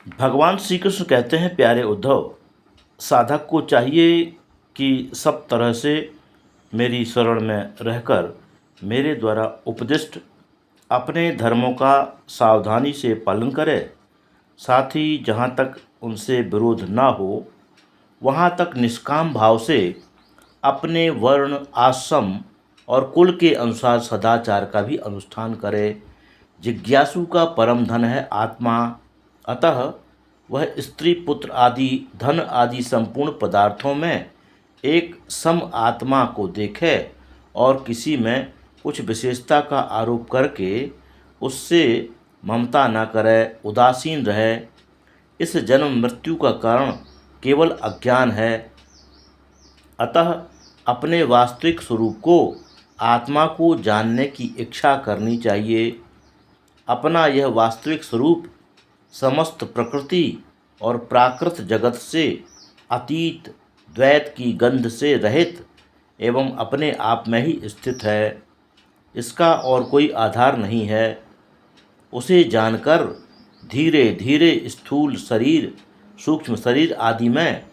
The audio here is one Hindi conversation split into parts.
भगवान श्री कृष्ण कहते हैं, प्यारे उद्धव, साधक को चाहिए कि सब तरह से मेरी शरण में रहकर मेरे द्वारा उपदिष्ट अपने धर्मों का सावधानी से पालन करे। साथ ही जहाँ तक उनसे विरोध ना हो वहाँ तक निष्काम भाव से अपने वर्ण, आश्रम और कुल के अनुसार सदाचार का भी अनुष्ठान करे। जिज्ञासु का परम धन है आत्मा, अतः वह स्त्री, पुत्र आदि, धन आदि संपूर्ण पदार्थों में एक सम आत्मा को देखे और किसी में कुछ विशेषता का आरोप करके उससे ममता न करे, उदासीन रहे। इस जन्म मृत्यु का कारण केवल अज्ञान है, अतः अपने वास्तविक स्वरूप को, आत्मा को जानने की इच्छा करनी चाहिए। अपना यह वास्तविक स्वरूप समस्त प्रकृति और प्राकृत जगत से अतीत, द्वैत की गंध से रहित एवं अपने आप में ही स्थित है। इसका और कोई आधार नहीं है। उसे जानकर धीरे धीरे स्थूल शरीर, सूक्ष्म शरीर आदि में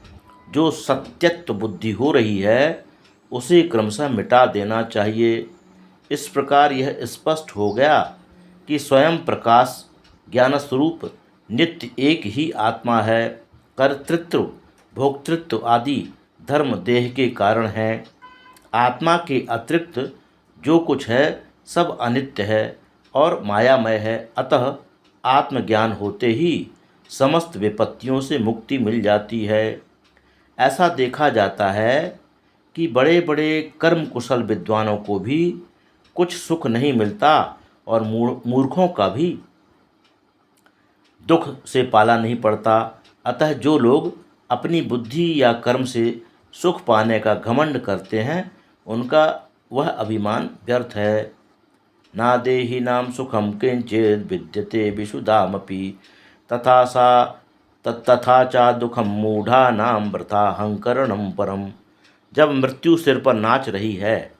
जो सत्यत्व बुद्धि हो रही है उसे क्रमशः मिटा देना चाहिए। इस प्रकार यह स्पष्ट हो गया कि स्वयं प्रकाश ज्ञान स्वरूप नित्य एक ही आत्मा है। कर्तृत्व, भोक्तृत्व आदि धर्म देह के कारण हैं। आत्मा के अतिरिक्त जो कुछ है सब अनित्य है और मायामय है। अतः आत्मज्ञान होते ही समस्त विपत्तियों से मुक्ति मिल जाती है। ऐसा देखा जाता है कि बड़े बड़े कर्म कुशल विद्वानों को भी कुछ सुख नहीं मिलता और मूर्खों का भी दुख से पाला नहीं पड़ता। अतः जो लोग अपनी बुद्धि या कर्म से सुख पाने का घमंड करते हैं उनका वह अभिमान व्यर्थ है। ना देहिनां सुखम किंचित् विद्यते विशुदामपि तथा चा दुखम मूढ़ानां वृथाहंकरणं परम। जब मृत्यु सिर पर नाच रही है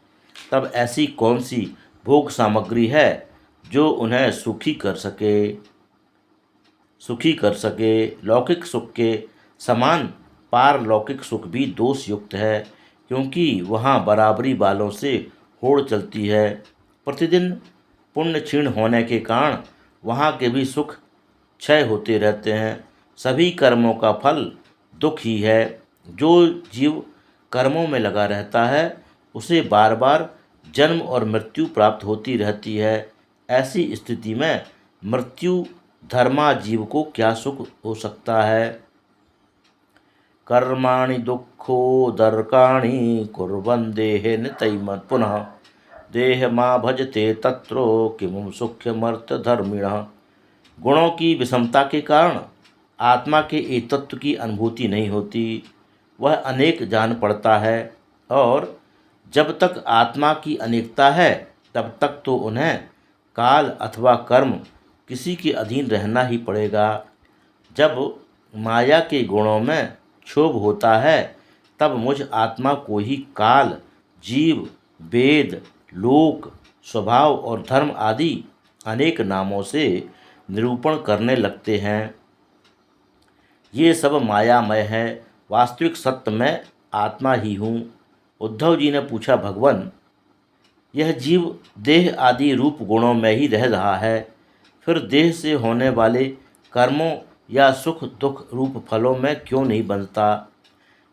तब ऐसी कौन सी भोग सामग्री है जो उन्हें सुखी कर सके। लौकिक सुख के समान पारलौकिक सुख भी दोष युक्त है, क्योंकि वहाँ बराबरी वालों से होड़ चलती है। प्रतिदिन पुण्य क्षीण होने के कारण वहाँ के भी सुख क्षय होते रहते हैं। सभी कर्मों का फल दुख ही है। जो जीव कर्मों में लगा रहता है उसे बार बार जन्म और मृत्यु प्राप्त होती रहती है। ऐसी स्थिति में मृत्यु धर्माजीव को क्या सुख हो सकता है। कर्माणि दुःखोदर्काणि कुर्वन् देहेन तैमत् पुनः देह मा भजते तत्रो किमुं सुख्यमर्थधर्मिणः। गुणों की विषमता के कारण आत्मा के एक तत्व की अनुभूति नहीं होती। वह अनेक जान पड़ता है और जब तक आत्मा की अनेकता है तब तक तो उन्हें काल अथवा कर्म किसी के अधीन रहना ही पड़ेगा। जब माया के गुणों में क्षोभ होता है तब मुझ आत्मा को ही काल, जीव, वेद, लोक, स्वभाव और धर्म आदि अनेक नामों से निरूपण करने लगते हैं। ये सब मायामय है, वास्तविक सत्य में आत्मा ही हूँ। उद्धव जी ने पूछा, भगवान, यह जीव देह आदि रूप गुणों में ही रह रहा है, फिर देह से होने वाले कर्मों या सुख दुख रूप फलों में क्यों नहीं बंधता?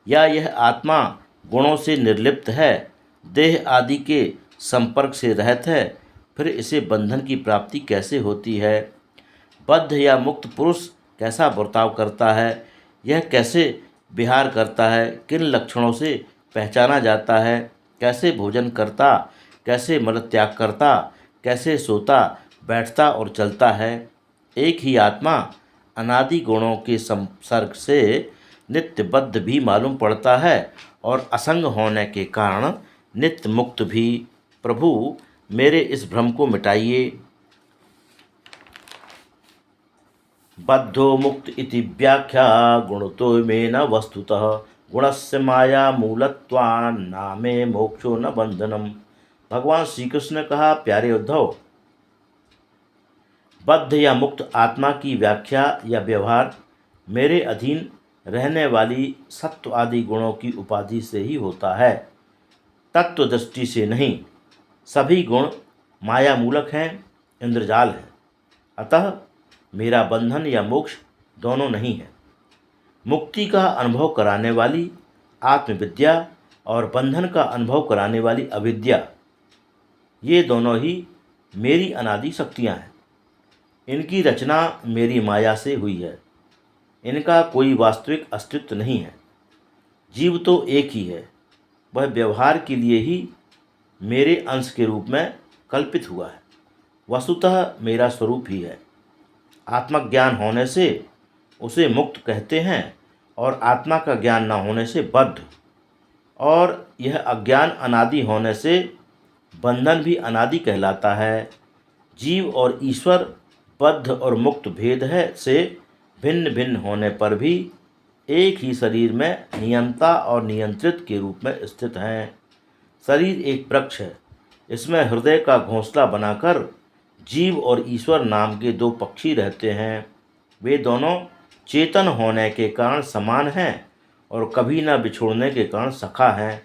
या यह आत्मा गुणों से निर्लिप्त है, देह आदि के संपर्क से रहित है, फिर इसे बंधन की प्राप्ति कैसे होती है? बद्ध या मुक्त पुरुष कैसा बर्ताव करता है, यह कैसे विहार करता है, किन लक्षणों से पहचाना जाता है, कैसे भोजन करता, कैसे मल त्याग करता, कैसे सोता, बैठता और चलता है। एक ही आत्मा अनादि गुणों के संसर्ग से नित्य बद्ध भी मालूम पड़ता है और असंग होने के कारण नित्य मुक्त भी। प्रभु, मेरे इस भ्रम को मिटाइए। बद्धो मुक्त इति व्याख्या गुणतो में न वस्तुतः गुणस्य माया मूलत्वान्नामे मोक्षो न बंधनम। भगवान श्री कृष्ण ने कहा, प्यारे उद्धव, बद्ध या मुक्त आत्मा की व्याख्या या व्यवहार मेरे अधीन रहने वाली सत्व आदि गुणों की उपाधि से ही होता है, तत्व दृष्टि से नहीं। सभी गुण माया मूलक हैं, इंद्रजाल हैं। अतः मेरा बंधन या मोक्ष दोनों नहीं है। मुक्ति का अनुभव कराने वाली आत्मविद्या और बंधन का अनुभव कराने वाली अविद्या, ये दोनों ही मेरी अनादि शक्तियाँ हैं। इनकी रचना मेरी माया से हुई है। इनका कोई वास्तविक अस्तित्व नहीं है। जीव तो एक ही है, वह व्यवहार के लिए ही मेरे अंश के रूप में कल्पित हुआ है। वस्तुतः मेरा स्वरूप ही है। आत्मज्ञान होने से उसे मुक्त कहते हैं और आत्मा का ज्ञान न होने से बद्ध। और यह अज्ञान अनादि होने से बंधन भी अनादि कहलाता है। जीव और ईश्वर बद्ध और मुक्त भेद है से भिन्न भिन्न होने पर भी एक ही शरीर में नियंता और नियंत्रित के रूप में स्थित हैं। शरीर एक वृक्ष है। इसमें हृदय का घोंसला बनाकर जीव और ईश्वर नाम के दो पक्षी रहते हैं। वे दोनों चेतन होने के कारण समान हैं और कभी न बिछोड़ने के कारण सखा हैं।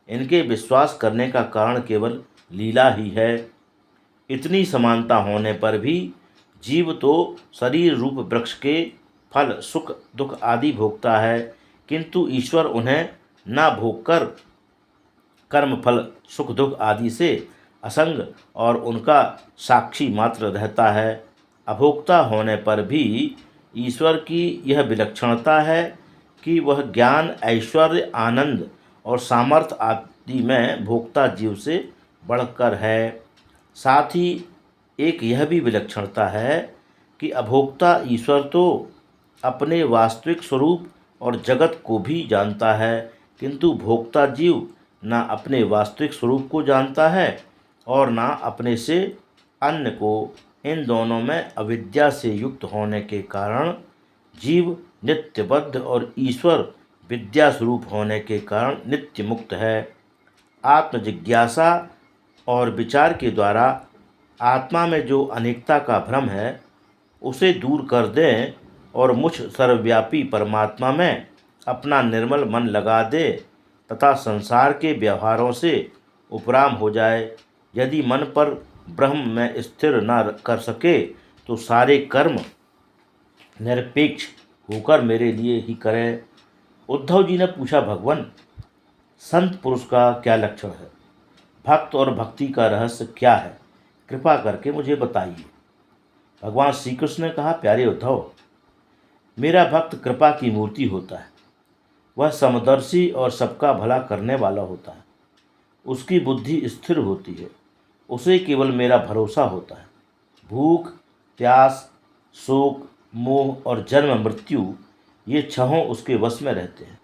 इनके विश्वास करने का कारण केवल लीला ही है। इतनी समानता होने पर भी जीव तो शरीर रूप वृक्ष के फल सुख दुख आदि भोगता है, किंतु ईश्वर उन्हें न भोगकर कर्म फल सुख दुख आदि से असंग और उनका साक्षी मात्र रहता है। अभोक्ता होने पर भी ईश्वर की यह विलक्षणता है कि वह ज्ञान ऐश्वर्य आनंद और सामर्थ्य आदि में भोक्ता जीव से बढ़कर है। साथ ही एक यह भी विलक्षणता है कि अभोक्ता ईश्वर तो अपने वास्तविक स्वरूप और जगत को भी जानता है, किंतु भोक्ता जीव न अपने वास्तविक स्वरूप को जानता है और न अपने से अन्य को। इन दोनों में अविद्या से युक्त होने के कारण जीव नित्यबद्ध और ईश्वर विद्या स्वरूप होने के कारण नित्य मुक्त है। आत्मजिज्ञासा और विचार के द्वारा आत्मा में जो अनेकता का भ्रम है उसे दूर कर दें और मुझ सर्वव्यापी परमात्मा में अपना निर्मल मन लगा दे तथा संसार के व्यवहारों से उपराम हो जाए। यदि मन पर ब्रह्म में स्थिर न कर सके तो सारे कर्म निरपेक्ष होकर मेरे लिए ही करें। उद्धव जी ने पूछा, भगवान, संत पुरुष का क्या लक्षण है? भक्त और भक्ति का रहस्य क्या है? कृपा करके मुझे बताइए। भगवान श्री कृष्ण ने कहा, प्यारे उद्धव, मेरा भक्त कृपा की मूर्ति होता है। वह समदर्शी और सबका भला करने वाला होता है। उसकी बुद्धि स्थिर होती है। उसे केवल मेरा भरोसा होता है। भूख प्यास शोक मोह और जन्म मृत्यु ये छहों उसके वश में रहते हैं।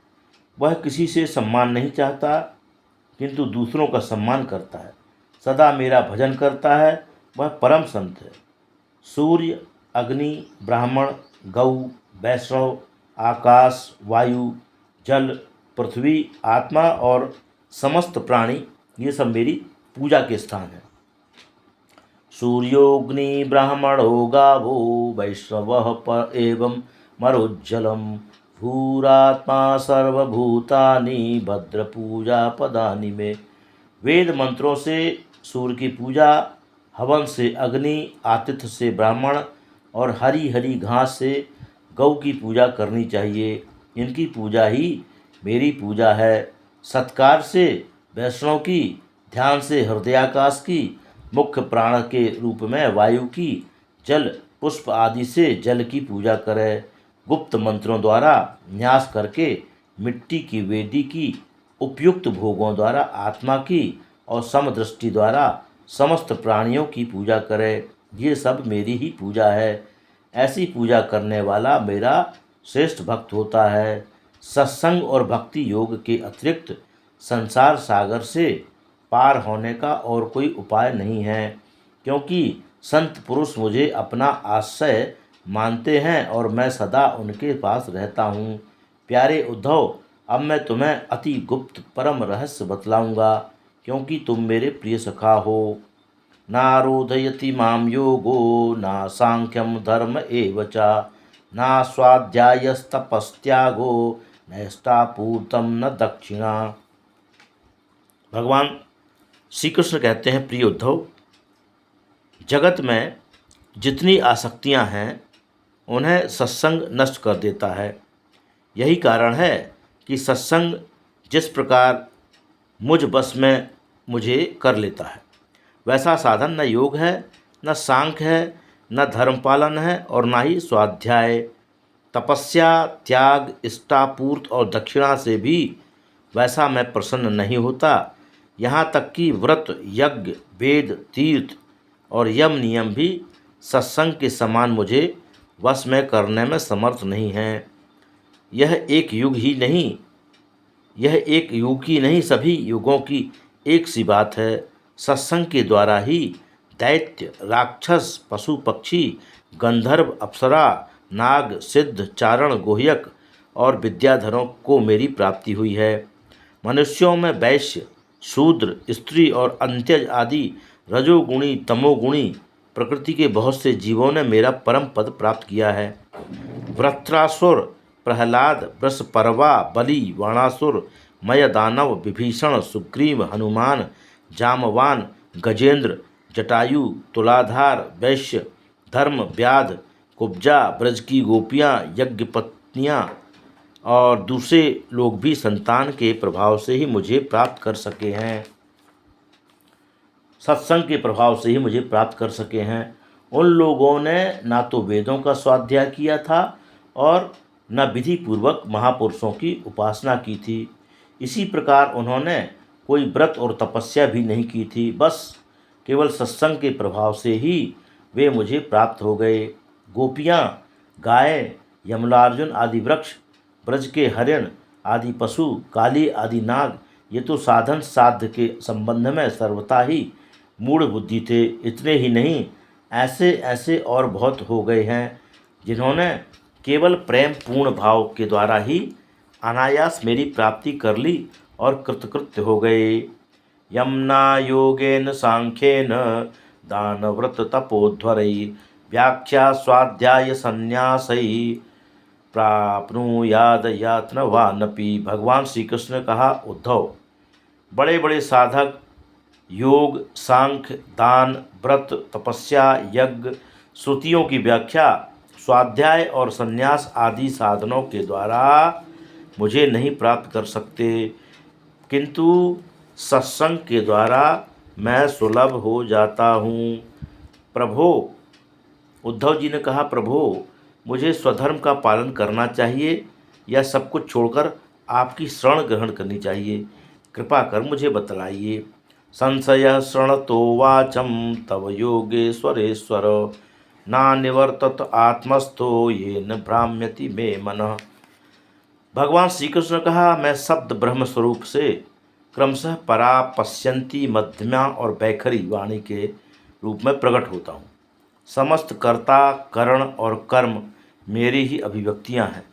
वह किसी से सम्मान नहीं चाहता, किंतु दूसरों का सम्मान करता है। सदा मेरा भजन करता है। वह परम संत है। सूर्य अग्नि ब्राह्मण गौ वैष्णव आकाश वायु जल पृथ्वी आत्मा और समस्त प्राणी ये सब मेरी पूजा के स्थान हैं। सूर्योग्नि ब्राह्मणो गावो वैष्णवः पर एवं मरोज्जलम भूरात्मा सर्वभूतानि भद्र पूजा पदानि में। वेद मंत्रों से सूर्य की पूजा, हवन से अग्नि, आतिथ्य से ब्राह्मण और हरी हरी घास से गौ की पूजा करनी चाहिए। इनकी पूजा ही मेरी पूजा है। सत्कार से वैष्णव की, ध्यान से हृदयाकाश की, मुख्य प्राण के रूप में वायु की, जल पुष्प आदि से जल की पूजा करें। गुप्त मंत्रों द्वारा न्यास करके मिट्टी की वेदी की, उपयुक्त भोगों द्वारा आत्मा की और समदृष्टि द्वारा समस्त प्राणियों की पूजा करें। ये सब मेरी ही पूजा है। ऐसी पूजा करने वाला मेरा श्रेष्ठ भक्त होता है। सत्संग और भक्ति योग के अतिरिक्त संसार सागर से पार होने का और कोई उपाय नहीं है, क्योंकि संत पुरुष मुझे अपना आश्रय मानते हैं और मैं सदा उनके पास रहता हूँ। प्यारे उद्धव, अब मैं तुम्हें अति गुप्त परम रहस्य बतलाऊंगा, क्योंकि तुम मेरे प्रिय सखा हो। नारोधयति माम योगो ना सांख्यम धर्म एव च ना स्वाध्यायस्तपस्त्यागो नैष्टापूर्तम न दक्षिणा। भगवान श्री कृष्ण कहते हैं, प्रिय उद्धव, जगत में जितनी आसक्तियां हैं उन्हें सत्संग नष्ट कर देता है। यही कारण है कि सत्संग जिस प्रकार मुझ बस में मुझे कर लेता है, वैसा साधन न योग है, न सांख्य है, न धर्म पालन है, और न ही स्वाध्याय, तपस्या, त्याग, इष्टापूर्त और दक्षिणा से भी वैसा मैं प्रसन्न नहीं होता। यहाँ तक कि व्रत, यज्ञ, वेद, तीर्थ और यम नियम भी सत्संग के समान मुझे वश में करने में समर्थ नहीं हैं। यह एक युग ही नहीं, सभी युगों की एक सी बात है। सत्संग के द्वारा ही दैत्य, राक्षस, पशु पक्षी, गंधर्व, अप्सरा, नाग, सिद्ध, चारण, गुह्यक और विद्याधरों को मेरी प्राप्ति हुई है। मनुष्यों में वैश्य, शूद्र, स्त्री और अंत्यज आदि रजोगुणी, तमोगुणी प्रकृति के बहुत से जीवों ने मेरा परम पद प्राप्त किया है। वृत्रासुर, प्रहलाद, वृषपर्वा, बलि, वाणासुर, मय, दानव, विभीषण, सुग्रीव, हनुमान, जामवान, गजेंद्र, जटायु, तुलाधार, वैश्य, धर्म, व्याध, कुब्जा, ब्रज की गोपियाँ, यज्ञ पत्नियाँ और दूसरे लोग भी संतान के प्रभाव से ही मुझे प्राप्त कर सके हैं, सत्संग के प्रभाव से ही मुझे प्राप्त कर सके हैं। उन लोगों ने ना तो वेदों का स्वाध्याय किया था और न विधि पूर्वक महापुरुषों की उपासना की थी। इसी प्रकार उन्होंने कोई व्रत और तपस्या भी नहीं की थी। बस केवल सत्संग के प्रभाव से ही वे मुझे प्राप्त हो गए। गोपियाँ, गाय, यमलार्जुन आदि वृक्ष, ब्रज के हरिण आदि पशु, काली आदि नाग, ये तो साधन साध्य के संबंध में सर्वथा ही मूढ़ बुद्धि थे। इतने ही नहीं, ऐसे ऐसे और बहुत हो गए हैं जिन्होंने केवल प्रेम पूर्ण भाव के द्वारा ही अनायास मेरी प्राप्ति कर ली और कृतकृत्य हो गए। यमना योगेन सांख्येन दान व्रत तपोध्वरै व्याख्या स्वाध्याय संन्यासै प्राप्नुयाद यात्नवानपि। भगवान श्री कृष्ण ने कहा, उद्धव, बड़े बड़े साधक योग, सांख्य, दान, व्रत, तपस्या, यज्ञ, श्रुतियों की व्याख्या, स्वाध्याय और संन्यास आदि साधनों के द्वारा मुझे नहीं प्राप्त कर सकते, किंतु सत्संग के द्वारा मैं सुलभ हो जाता हूँ। प्रभो, उद्धव जी ने कहा, प्रभो, मुझे स्वधर्म का पालन करना चाहिए या सब कुछ छोड़कर आपकी शरण ग्रहण करनी चाहिए? कृपा कर मुझे बतलाइए। संशय शरणतो वाचम तव योगेश्वरेश्वर ना निवर्तत आत्मस्थो ये न भ्राम्यति मे मनः। भगवान श्री कृष्ण ने कहा, मैं शब्द ब्रह्म स्वरूप से क्रमशः परा, पश्यंती, मध्यमा और बैखरी वाणी के रूप में प्रकट होता हूँ। समस्त कर्ता, करण और कर्म मेरी ही अभिव्यक्तियाँ हैं।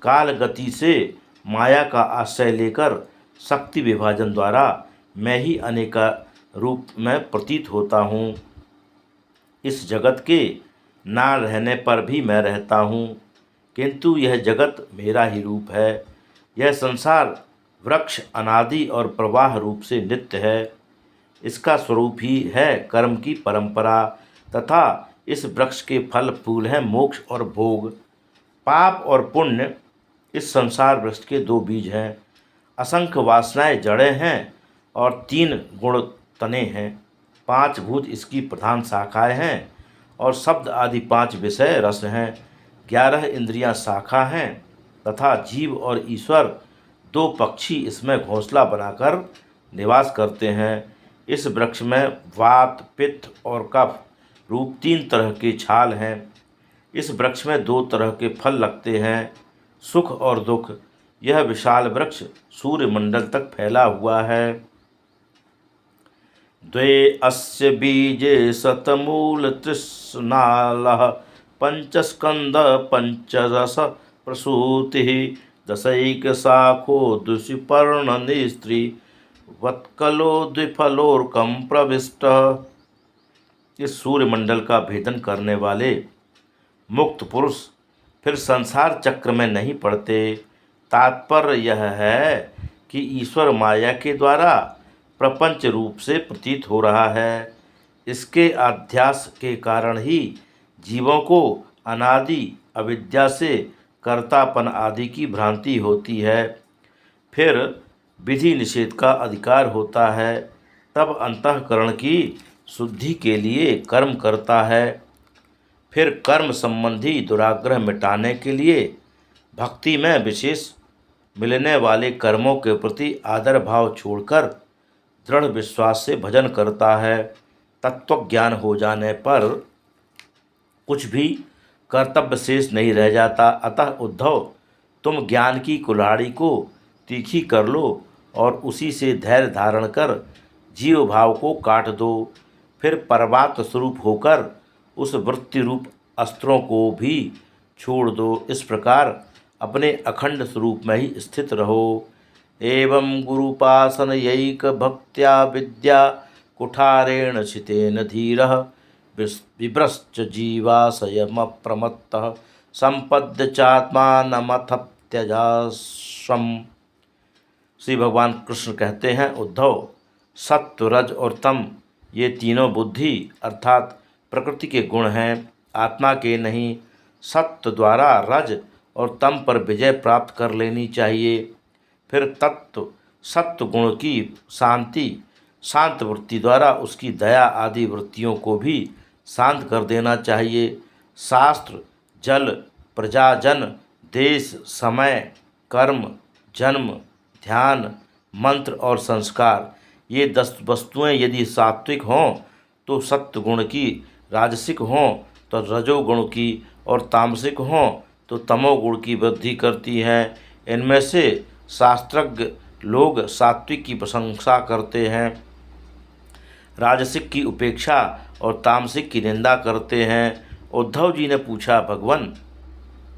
काल गति से माया का आश्रय लेकर शक्ति विभाजन द्वारा मैं ही अनेका रूप में प्रतीत होता हूँ। इस जगत के ना रहने पर भी मैं रहता हूँ, किंतु यह जगत मेरा ही रूप है। यह संसार वृक्ष अनादि और प्रवाह रूप से नित्य है। इसका स्वरूप ही है कर्म की परंपरा, तथा इस वृक्ष के फल फूल हैं मोक्ष और भोग। पाप और पुण्य इस संसार वृक्ष के दो बीज हैं। असंख्य वासनाएं जड़ें हैं और 3 गुण तने हैं। 5 भूत इसकी प्रधान शाखाएं हैं और शब्द आदि 5 विषय रस हैं। 11 इंद्रियां शाखा हैं तथा जीव और ईश्वर 2 पक्षी इसमें घोंसला बनाकर निवास करते हैं। इस वृक्ष में वात, पित्त और कफ रूप 3 तरह के छाल हैं। इस वृक्ष में 2 तरह के फल लगते हैं, सुख और दुख। यह विशाल वृक्ष सूर्यमंडल तक फैला हुआ है। द्वे अस्य बीजे शतमूल तृष्णालः पंचस्कंद पंचरस प्रसूति दशैक शाखो दुष्पर्ण निस्त्री वत्कलो द्विफलोर्कम प्रविष्ट। इस सूर्यमंडल का भेदन करने वाले मुक्त पुरुष फिर संसार चक्र में नहीं पड़ते। तात्पर्य यह है कि ईश्वर माया के द्वारा प्रपंच रूप से प्रतीत हो रहा है। इसके अध्यास के कारण ही जीवों को अनादि अविद्या से कर्तापन आदि की भ्रांति होती है। फिर विधि निषेध का अधिकार होता है, तब अंतःकरण की शुद्धि के लिए कर्म करता है। फिर कर्म संबंधी दुराग्रह मिटाने के लिए भक्ति में विशेष मिलने वाले कर्मों के प्रति आदर भाव छोड़कर दृढ़ विश्वास से भजन करता है। तत्व ज्ञान हो जाने पर कुछ भी कर्तव्य शेष नहीं रह जाता। अतः उद्धव, तुम ज्ञान की कुल्हाड़ी को तीखी कर लो और उसी से धैर्य धारण कर जीव भाव को काट दो। फिर परमात्म स्वरूप होकर उस वृत्ति रूप अस्त्रों को भी छोड़ दो। इस प्रकार अपने अखंड स्वरूप में ही स्थित रहो। एवं गुरुपासन यैक भक्त्या विद्या कुठारेण शितेन धीरः विभ्रश्च जीवाशयमप्रमत्तः संपद्य चात्मानमथ त्यजाश्रम। श्री भगवान कृष्ण कहते हैं, उद्धव, सत्व, रज और तम ये तीनों बुद्धि अर्थात प्रकृति के गुण हैं, आत्मा के नहीं। सत्व द्वारा रज और तम पर विजय प्राप्त कर लेनी चाहिए। फिर तत्व सत्व गुण की शांत वृत्ति द्वारा उसकी दया आदि वृत्तियों को भी शांत कर देना चाहिए। शास्त्र, जल, प्रजा, जन, देश, समय, कर्म, जन्म, ध्यान, मंत्र और संस्कार ये 10 वस्तुएं यदि सात्विक हों तो सत्व गुण की, राजसिक हों तो रजोगुण की और तामसिक हों तो तमोगुण की वृद्धि करती हैं। इनमें से शास्त्रज्ञ लोग सात्विक की प्रशंसा करते हैं, राजसिक की उपेक्षा और तामसिक की निंदा करते हैं। उद्धव जी ने पूछा, भगवान,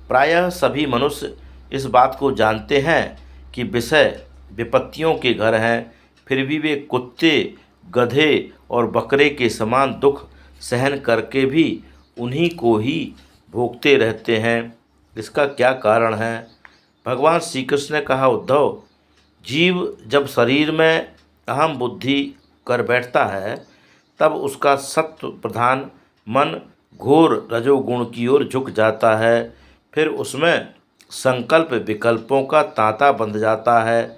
प्रायः सभी मनुष्य इस बात को जानते हैं कि विषय विपत्तियों के घर हैं, फिर भी वे कुत्ते, गधे और बकरे के समान दुख सहन करके भी उन्हीं को ही भोगते रहते हैं। इसका क्या कारण है? भगवान श्री कृष्ण ने कहा, उद्धव, जीव जब शरीर में अहम बुद्धि कर बैठता है तब उसका सत्व प्रधान मन घोर रजोगुण की ओर झुक जाता है। फिर उसमें संकल्प विकल्पों का तांता बंध जाता है।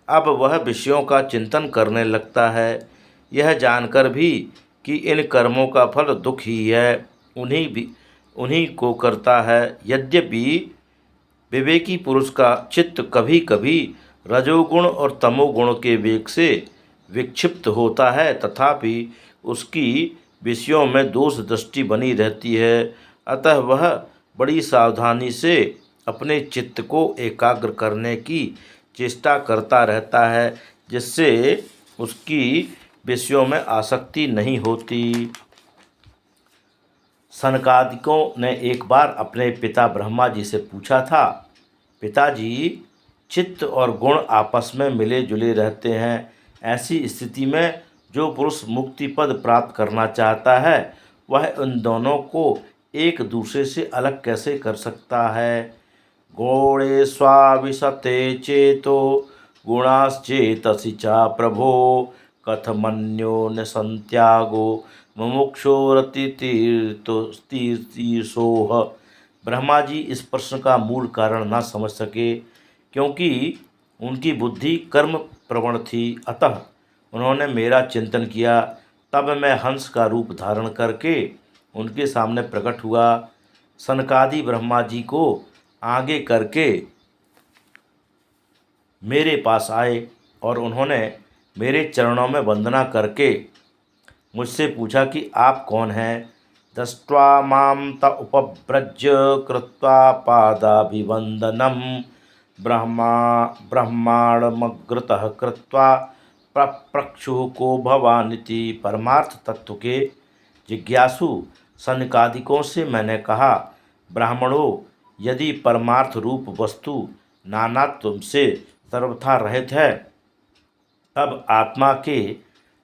अब वह विषयों का चिंतन करने लगता है। यह जानकर भी कि इन कर्मों का फल दुख ही है, उन्हीं को करता है। यद्यपि विवेकी पुरुष का चित्त कभी कभी रजोगुण और तमोगुण के वेग से विक्षिप्त होता है, तथापि उसकी विषयों में दोष दृष्टि बनी रहती है। अतः वह बड़ी सावधानी से अपने चित्त को एकाग्र करने की चेष्टा करता रहता है, जिससे उसकी विषयों में आसक्ति नहीं होती। सनकादिकों ने एक बार अपने पिता ब्रह्मा जी से पूछा था, पिताजी, चित्त और गुण आपस में मिले जुले रहते हैं। ऐसी स्थिति में जो पुरुष मुक्ति पद प्राप्त करना चाहता है वह उन दोनों को एक दूसरे से अलग कैसे कर सकता है? गुणे स्वाविशते चेतो गुणाश्चेतसि चा प्रभो कथमन्यो न संत्यागो मुमुक्षोरतितीर्थोह। ब्रह्मा जी इस प्रश्न का मूल कारण न समझ सके, क्योंकि उनकी बुद्धि कर्म प्रवण थी। अतः उन्होंने मेरा चिंतन किया। तब मैं हंस का रूप धारण करके उनके सामने प्रकट हुआ। सनकादि ब्रह्मा जी को आगे करके मेरे पास आए और उन्होंने मेरे चरणों में वंदना करके मुझसे पूछा कि आप कौन हैं? दृष्ट्वा मां त उपव्रज्य कृत्वा पादाभिवंदनम ब्रह्मांडमग्रतः कृत्वा प्रक्षु को भवानिति। परमार्थ तत्व के जिज्ञासु सनकादिकों से मैंने कहा, ब्राह्मणों, यदि परमार्थ रूप वस्तु नानात्व से सर्वथा रहित है, तब आत्मा के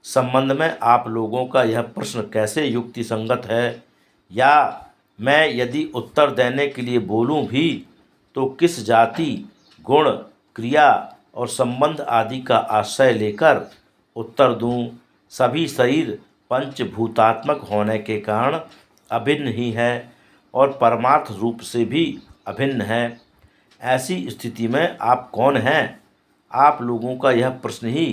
संबंध में आप लोगों का यह प्रश्न कैसे युक्ति संगत है? या मैं यदि उत्तर देने के लिए बोलूं भी तो किस जाति, गुण, क्रिया और संबंध आदि का आश्रय लेकर उत्तर दूं? सभी शरीर पंचभूतात्मक होने के कारण अभिन्न ही है और परमार्थ रूप से भी अभिन्न है। ऐसी स्थिति में आप कौन हैं? आप लोगों का यह प्रश्न ही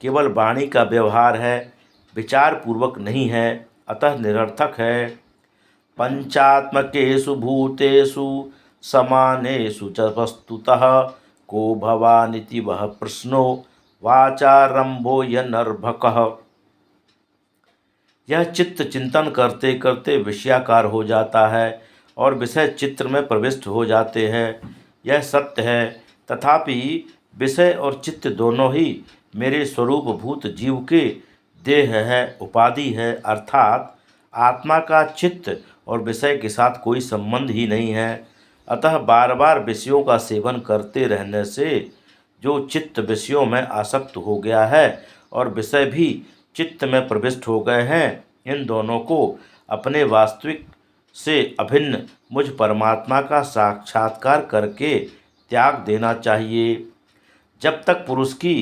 केवल वाणी का व्यवहार है, विचार पूर्वक नहीं है, अतः निरर्थक है। पंचात्मकेषु भूतेषु समानेषु च वस्तुतः को भवानिति वह प्रश्नो वाचारंभो यनर्भकः। यह चित्त चिंतन करते करते विषयाकार हो जाता है और विषय चित्र में प्रविष्ट हो जाते हैं, यह सत्य है। तथापि विषय और चित्त दोनों ही मेरे स्वरूपभूत जीव के देह है, उपाधि है, अर्थात आत्मा का चित्त और विषय के साथ कोई संबंध ही नहीं है। अतः बार बार विषयों का सेवन करते रहने से जो चित्त विषयों में आसक्त हो गया है और विषय भी चित्त में प्रविष्ट हो गए हैं, इन दोनों को अपने वास्तविक से अभिन्न मुझ परमात्मा का साक्षात्कार करके त्याग देना चाहिए। जब तक पुरुष की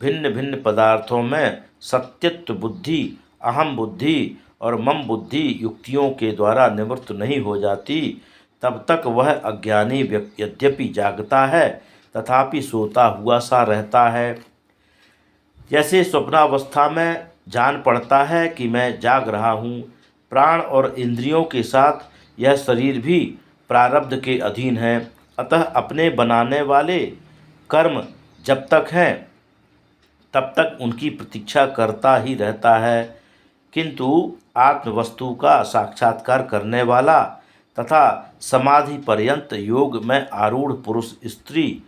भिन्न भिन्न पदार्थों में सत्यत्व बुद्धि, अहम बुद्धि और मम बुद्धि युक्तियों के द्वारा निवृत्त नहीं हो जाती, तब तक वह अज्ञानी यद्यपि जागता है तथापि सोता हुआ सा रहता है। जैसे स्वप्नावस्था में जान पड़ता है कि मैं जाग रहा हूँ। प्राण और इंद्रियों के साथ यह शरीर भी प्रारब्ध के अधीन है, अतः अपने बनाने वाले कर्म जब तक हैं तब तक उनकी प्रतीक्षा करता ही रहता है। किंतु आत्मवस्तु का साक्षात्कार करने वाला तथा समाधि पर्यंत योग में आरूढ़ पुरुष स्त्री,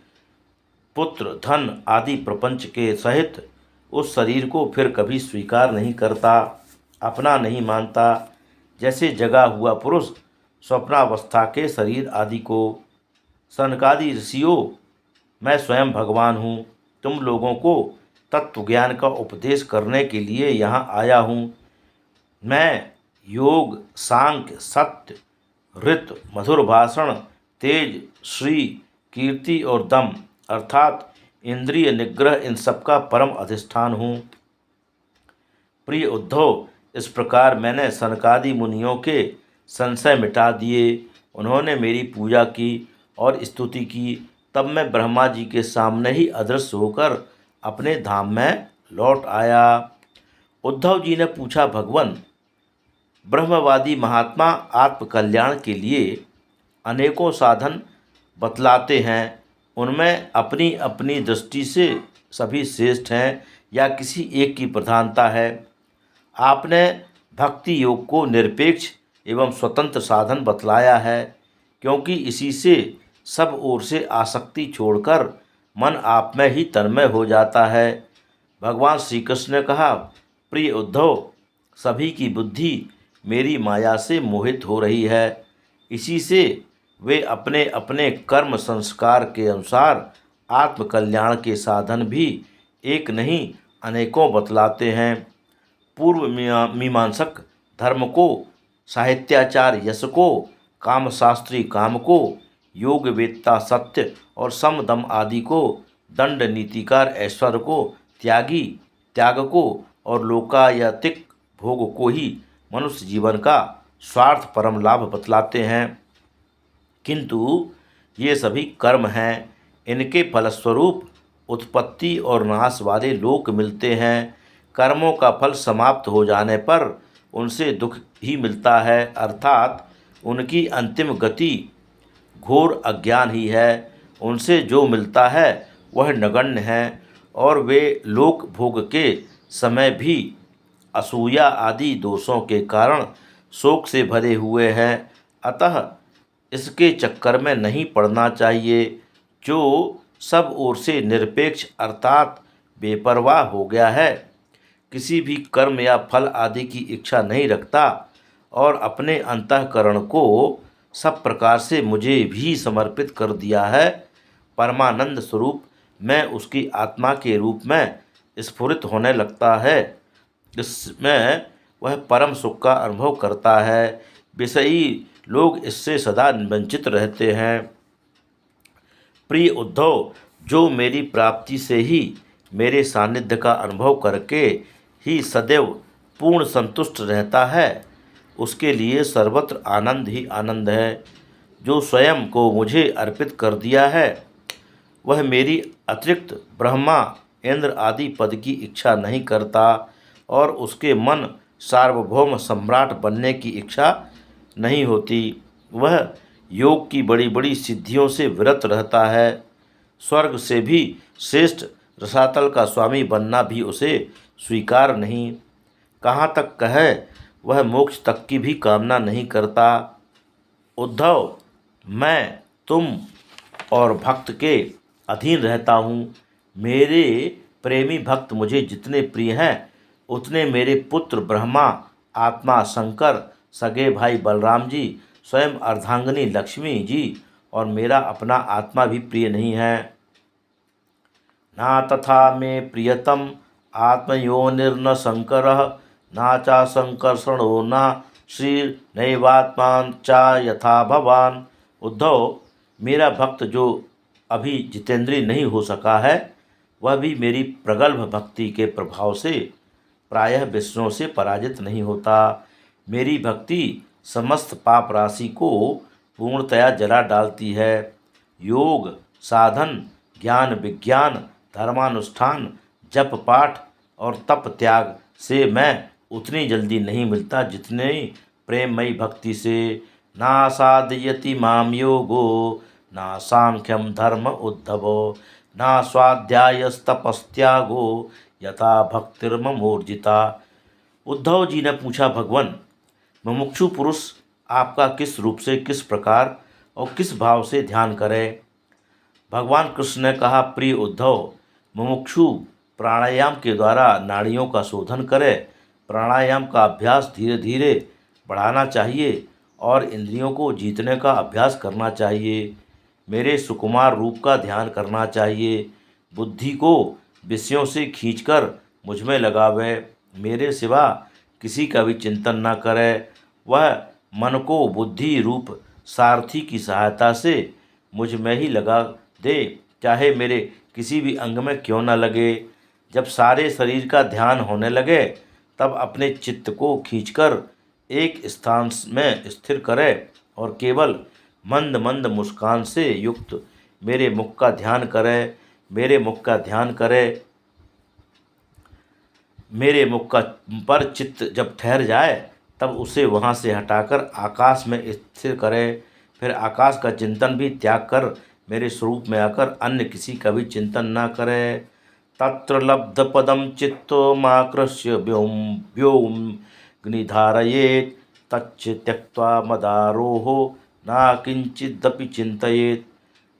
पुत्र, धन आदि प्रपंच के सहित उस शरीर को फिर कभी स्वीकार नहीं करता, अपना नहीं मानता। जैसे जगा हुआ पुरुष स्वप्नावस्था के शरीर आदि को। सनकादि ऋषियों, मैं स्वयं भगवान हूँ, तुम लोगों को तत्व ज्ञान का उपदेश करने के लिए यहाँ आया हूँ। मैं योग, सांख्य, सत्य, ऋत, मधुर भाषण, तेज, श्री, कीर्ति और दम अर्थात इंद्रिय निग्रह, इन सब का परम अधिष्ठान हूँ। प्रिय उद्धव, इस प्रकार मैंने सनकादि मुनियों के संशय मिटा दिए। उन्होंने मेरी पूजा की और स्तुति की। तब मैं ब्रह्मा जी के सामने ही अदृश्य होकर अपने धाम में लौट आया। उद्धव जी ने पूछा, भगवन, ब्रह्मवादी महात्मा आत्मकल्याण के लिए अनेकों साधन बतलाते हैं, उनमें अपनी अपनी दृष्टि से सभी श्रेष्ठ हैं या किसी एक की प्रधानता है? आपने भक्ति योग को निरपेक्ष एवं स्वतंत्र साधन बतलाया है, क्योंकि इसी से सब ओर से आसक्ति छोड़कर मन आप में ही तन्मय हो जाता है। भगवान श्री कृष्ण ने कहा, प्रिय उद्धव, सभी की बुद्धि मेरी माया से मोहित हो रही है, इसी से वे अपने अपने कर्म संस्कार के अनुसार आत्मकल्याण के साधन भी एक नहीं अनेकों बतलाते हैं। पूर्व मीमांसक धर्म को, साहित्याचार यश को, कामशास्त्री काम को, योग वेत्ता सत्य और सम दम आदि को, दंड नीतिकार ऐश्वर्य को, त्यागी त्याग को और लोकायतिक भोग को ही मनुष्य जीवन का स्वार्थ परम लाभ बतलाते हैं। किंतु ये सभी कर्म हैं, इनके फलस्वरूप उत्पत्ति और नाश वाले लोक मिलते हैं। कर्मों का फल समाप्त हो जाने पर उनसे दुख ही मिलता है, अर्थात उनकी अंतिम गति घोर अज्ञान ही है। उनसे जो मिलता है वह नगण्य है और वे लोक भोग के समय भी असूया आदि दोषों के कारण शोक से भरे हुए हैं। अतः इसके चक्कर में नहीं पड़ना चाहिए। जो सब ओर से निरपेक्ष अर्थात बेपरवाह हो गया है, किसी भी कर्म या फल आदि की इच्छा नहीं रखता और अपने अंतःकरण को सब प्रकार से मुझे भी समर्पित कर दिया है, परमानंद स्वरूप मैं उसकी आत्मा के रूप में स्फुरित होने लगता है। इसमें वह परम सुख का अनुभव करता है। विषयी लोग इससे सदा वंचित रहते हैं। प्रिय उद्धव, जो मेरी प्राप्ति से ही, मेरे सानिध्य का अनुभव करके ही सदैव पूर्ण संतुष्ट रहता है, उसके लिए सर्वत्र आनंद ही आनंद है। जो स्वयं को मुझे अर्पित कर दिया है, वह मेरी अतिरिक्त ब्रह्मा इंद्र आदि पद की इच्छा नहीं करता और उसके मन सार्वभौम सम्राट बनने की इच्छा नहीं होती। वह योग की बड़ी बड़ी सिद्धियों से विरत रहता है। स्वर्ग से भी श्रेष्ठ रसातल का स्वामी बनना भी उसे स्वीकार नहीं। कहाँ तक कहे, वह मोक्ष तक की भी कामना नहीं करता। उद्धव, मैं तुम और भक्त के अधीन रहता हूँ। मेरे प्रेमी भक्त मुझे जितने प्रिय हैं, उतने मेरे पुत्र ब्रह्मा, आत्मा शंकर, सगे भाई बलराम जी, स्वयं अर्धांगिनी लक्ष्मी जी और मेरा अपना आत्मा भी प्रिय नहीं है। ना तथा मे प्रियतम आत्मयोनिर्न शंकरः, ना चा संकर्षणो न श्रीर्नैवात्मा चा यथा भवान। उद्धव, मेरा भक्त जो अभी जितेंद्रिय नहीं हो सका है, वह भी मेरी प्रगल्भ भक्ति के प्रभाव से प्रायः विष्णु से पराजित नहीं होता। मेरी भक्ति समस्त पाप राशि को पूर्णतया जला डालती है। योग, साधन, ज्ञान विज्ञान, धर्मानुष्ठान, जप पाठ और तप त्याग से मैं उतनी जल्दी नहीं मिलता जितने प्रेममयी भक्ति से। ना साधयति माम योगो, ना सांख्यम धर्म उद्धवो, ना स्वाध्यायस्तपस्त्यागो यथा भक्तिर्ममूर्जिता। उद्धव जी ने पूछा, भगवान, मुमुक्षु पुरुष आपका किस रूप से, किस प्रकार और किस भाव से ध्यान करे? भगवान कृष्ण ने कहा, प्रिय उद्धव, मुमुक्षु प्राणायाम के द्वारा नाड़ियों का शोधन करे। प्राणायाम का अभ्यास धीरे धीरे बढ़ाना चाहिए और इंद्रियों को जीतने का अभ्यास करना चाहिए। मेरे सुकुमार रूप का ध्यान करना चाहिए। बुद्धि को विषयों से खींचकर मुझ में लगावे, मेरे सिवा किसी का भी चिंतन न करे। वह मन को बुद्धि रूप सारथी की सहायता से मुझ में ही लगा दे, चाहे मेरे किसी भी अंग में क्यों न लगे। जब सारे शरीर का ध्यान होने लगे, तब अपने चित्त को खींचकर एक स्थान में स्थिर करे और केवल मंद मंद मुस्कान से युक्त मेरे मुख का ध्यान करे। मेरे मुख का ध्यान करे, मेरे मुख का पर चित्त जब ठहर जाए, तब उसे वहाँ से हटाकर आकाश में स्थिर करे। फिर आकाश का चिंतन भी त्याग कर मेरे स्वरूप में आकर अन्य किसी का भी चिंतन न करे। तत्र लब्ध पदम चित्तो माकृष्य व्योमग्निधारयेत्, तच्च त्यक्त्वा मदारोहो ना किंचिदपि चिंतयेत्।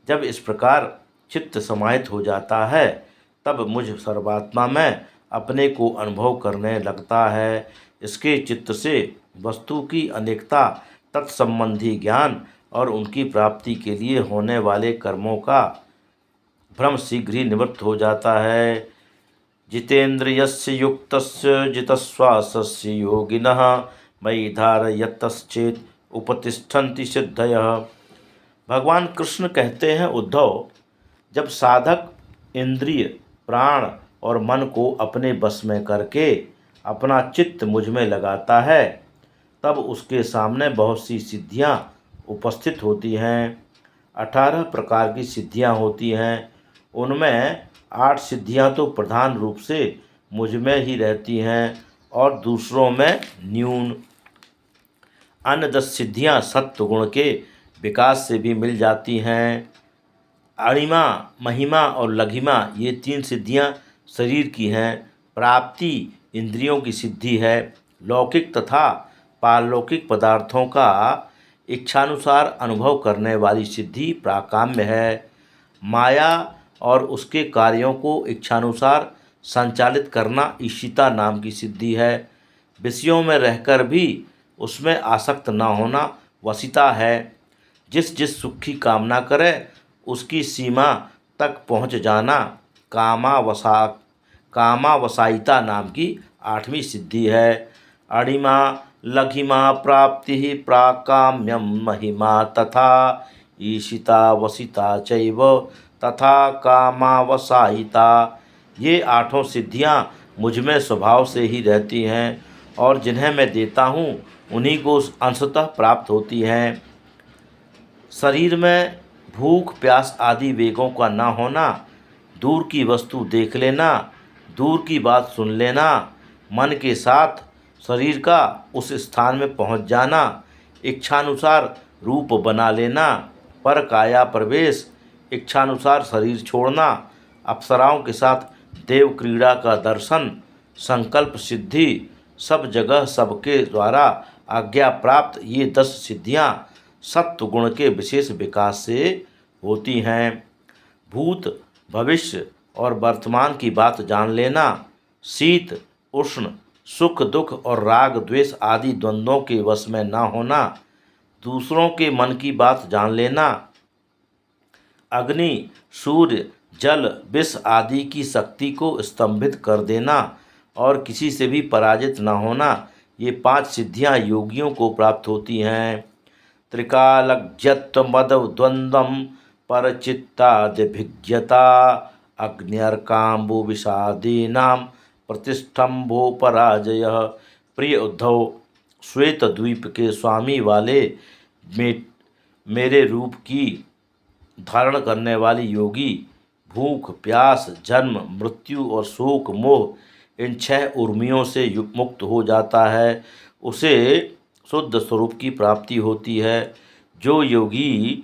जब इस प्रकार चित्त समाहित हो जाता है, तब मुझ सर्वात्मा में अपने को अनुभव करने लगता है। इसके चित्त से वस्तु की अनेकता, तत्संबंधी ज्ञान और उनकी प्राप्ति के लिए होने वाले कर्मों का भ्रम शीघ्र ही निवृत्त हो जाता है। जितेन्द्रियस्य युक्तस्य जितश्वासस्य योगिनः, मयि धारयतश्चेत् उपतिष्ठन्ति सिद्धयः। भगवान कृष्ण कहते हैं, उद्धव, जब साधक इंद्रिय, प्राण और मन को अपने बस में करके अपना चित्त मुझ में लगाता है, तब उसके सामने बहुत सी सिद्धियां उपस्थित होती हैं। 18 प्रकार की सिद्धियां होती हैं। उनमें 8 सिद्धियां तो प्रधान रूप से मुझ में ही रहती हैं और दूसरों में न्यून। अन्य 10 सिद्धियां सत्व गुण के विकास से भी मिल जाती हैं। अणिमा, महिमा और लघिमा, ये 3 सिद्धियां शरीर की हैं। प्राप्ति इंद्रियों की सिद्धि है। लौकिक तथा पारलौकिक पदार्थों का इच्छानुसार अनुभव करने वाली सिद्धि प्राकाम्य है। माया और उसके कार्यों को इच्छानुसार संचालित करना ईशिता नाम की सिद्धि है। विषयों में रहकर भी उसमें आसक्त न होना वशिता है। जिस जिस सुख की कामना करे, उसकी सीमा तक पहुँच जाना कामावसायिता नाम की 8वीं सिद्धि है। अणिमा लघिमा प्राप्ति प्राकाम्यम महिमा तथा ईशिता वसिता चैव तथा कामावसायिता। ये आठों सिद्धियाँ मुझ में स्वभाव से ही रहती हैं और जिन्हें मैं देता हूँ उन्हीं को अंशतः प्राप्त होती हैं। शरीर में भूख प्यास आदि वेगों का न होना, दूर की वस्तु देख लेना, दूर की बात सुन लेना, मन के साथ शरीर का उस स्थान में पहुंच जाना, इच्छानुसार रूप बना लेना, पर काया प्रवेश, इच्छानुसार शरीर छोड़ना, अप्सराओं के साथ देव क्रीड़ा का दर्शन, संकल्प सिद्धि, सब जगह सबके द्वारा आज्ञा प्राप्त, ये 10 सिद्धियाँ सत्व गुण के विशेष विकास से होती हैं। भूत भविष्य और वर्तमान की बात जान लेना, शीत उष्ण सुख दुख और राग द्वेष आदि द्वंद्वों के वश में न होना, दूसरों के मन की बात जान लेना, अग्नि सूर्य जल विष आदि की शक्ति को स्तंभित कर देना और किसी से भी पराजित न होना, ये 5 सिद्धियां योगियों को प्राप्त होती हैं। त्रिकालज्ञत्वमदद्वन्द्वं परचित्तादिभिज्ञता अग्न्यर्काम्बु विषादीनां प्रतिष्ठम्भो पराजय। प्रिय उद्धव, श्वेत द्वीप के स्वामी वाले मेरे रूप की धारण करने वाली योगी भूख प्यास जन्म मृत्यु और शोक मोह इन 6 उर्मियों से मुक्त हो जाता है, उसे शुद्ध स्वरूप की प्राप्ति होती है। जो योगी